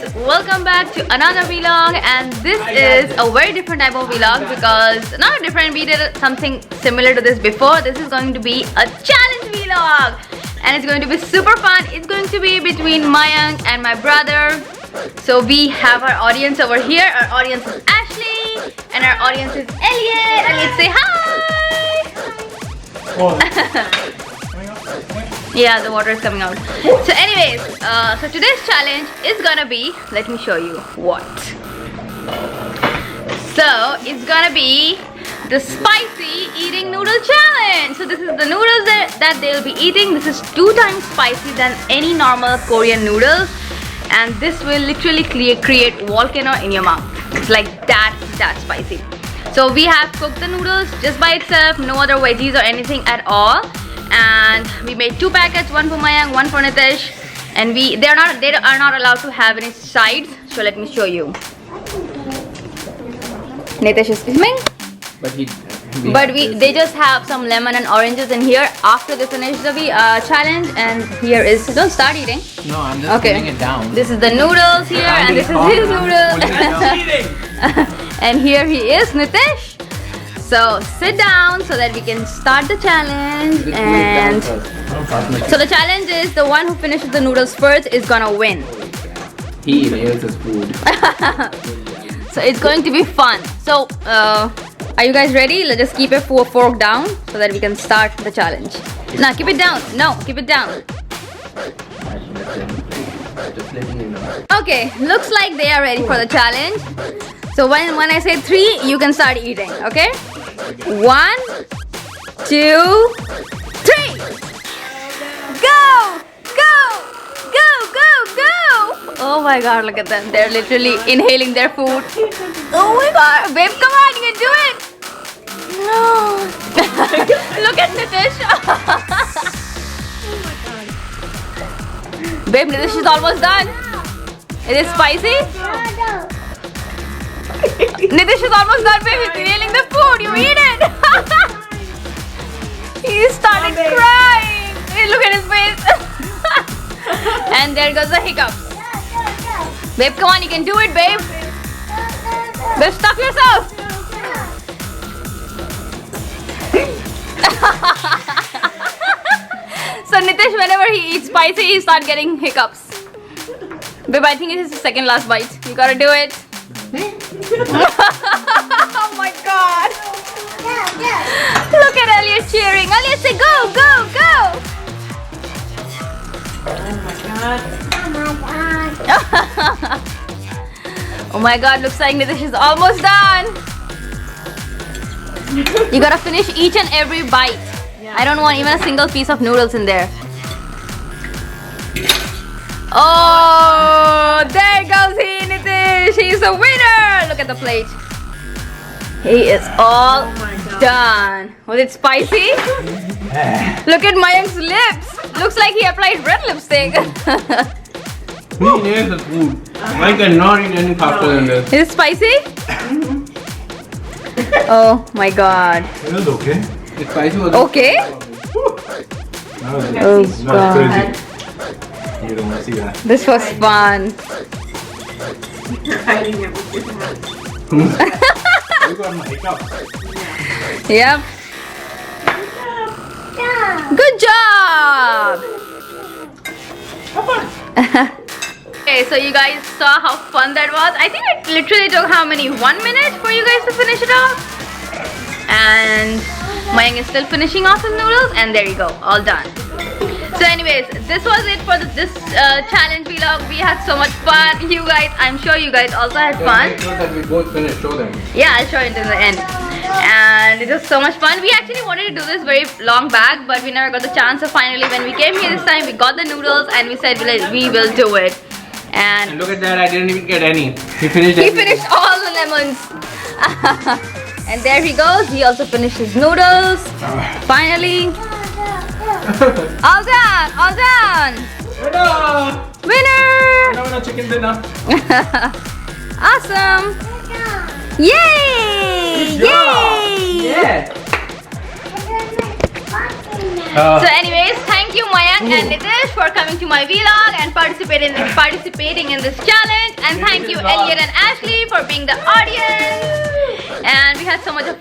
guys, welcome back to another vlog, and this is a very different type of vlog because not a different, we did something similar to this before. This is going to be a challenge vlog and it's going to be super fun. It's going to be between Mayank and my brother. So we have our audience over here. Our audience is Ashley and our audience is Elliot. Elliot, say hi. Yeah, the water is coming out. So anyways, so today's challenge is gonna be, let me show you what. So it's gonna be the spicy eating noodle challenge. So this is the noodles that they'll be eating. This is 2 times spicy than any normal Korean noodles, and this will literally create volcano in your mouth. It's like that spicy. So we have cooked the noodles just by itself, no other veggies or anything at all. And we made 2 packets, one for Mayank, one for Nitish, and they are not allowed to have any sides. So let me show you. Nitish is filming, but they just have some lemon and oranges in here after they finish the challenge. And here is, don't start eating. No, I'm just putting it down. This is the noodles here, and this is his noodles. And here he is, Nitish. So sit down so that we can start the challenge. And so the challenge is the one who finishes the noodles first is gonna win. He inhales his food. So it's going to be fun. So are you guys ready? Let's just keep a fork down so that we can start the challenge. Now keep it down. No, keep it down. Okay, looks like they are ready for the challenge. So when I say 3, you can start eating, okay? 1, 2, 3. Go! Go! Go! Go! Go! Oh my god, look at them. They're literally inhaling their food. Oh my god. Babe, come on, you can do it. No. Look at Nitish. Babe, Nitish is almost done. Is it spicy? Nitish is almost done, babe. He's inhaling the food. You eat it. He started crying. Hey, look at his face. And there goes the hiccups. Babe, come on. You can do it, babe. Babe, stop yourself. So Nitish, whenever he eats spicy, he starts getting hiccups. Babe, I think it is the second last bite. You gotta do it. Oh my god. Look at Elliot cheering. Elliot, say go, go, go. Oh my god, looks like Nitish is almost done. You gotta finish each and every bite. I don't want even a single piece of noodles in there. Oh, there goes he, Nitish. He's a winner. Look at the plate. He is all done. Was it spicy? Look at Mayank's lips. Looks like he applied red lipstick. He inhales the food. I cannot eat any faster than this. Is it spicy? Oh my god. It was okay. It's spicy was okay? Oh god. You don't want to see that. This was fun. You got my hiccups. Yep. Good job. Okay, so you guys saw how fun that was. I think it literally took how many? 1 minute for you guys to finish it off. And Mayank is still finishing off his noodles, and there you go, all done. So anyways, this was it for this challenge vlog. We had so much fun. You guys, I'm sure you guys also had fun. Make sure that we both finish, show them. Yeah, I'll show it in the end. And it was so much fun. We actually wanted to do this very long back, but we never got the chance. So finally, when we came here this time, we got the noodles and we said we will do it. And look at that, I didn't even get any. He finished all the lemons. And there he goes. He also finished his noodles. Finally. All done! All done! Winner! Winner! Winner, chicken dinner. Awesome! Yay! Yay! Yeah! So anyways, thank you Mayank and Nitish for coming to my vlog and participating in this challenge. And thank you, Elliot and Ashley, for being the audience. And we had so much of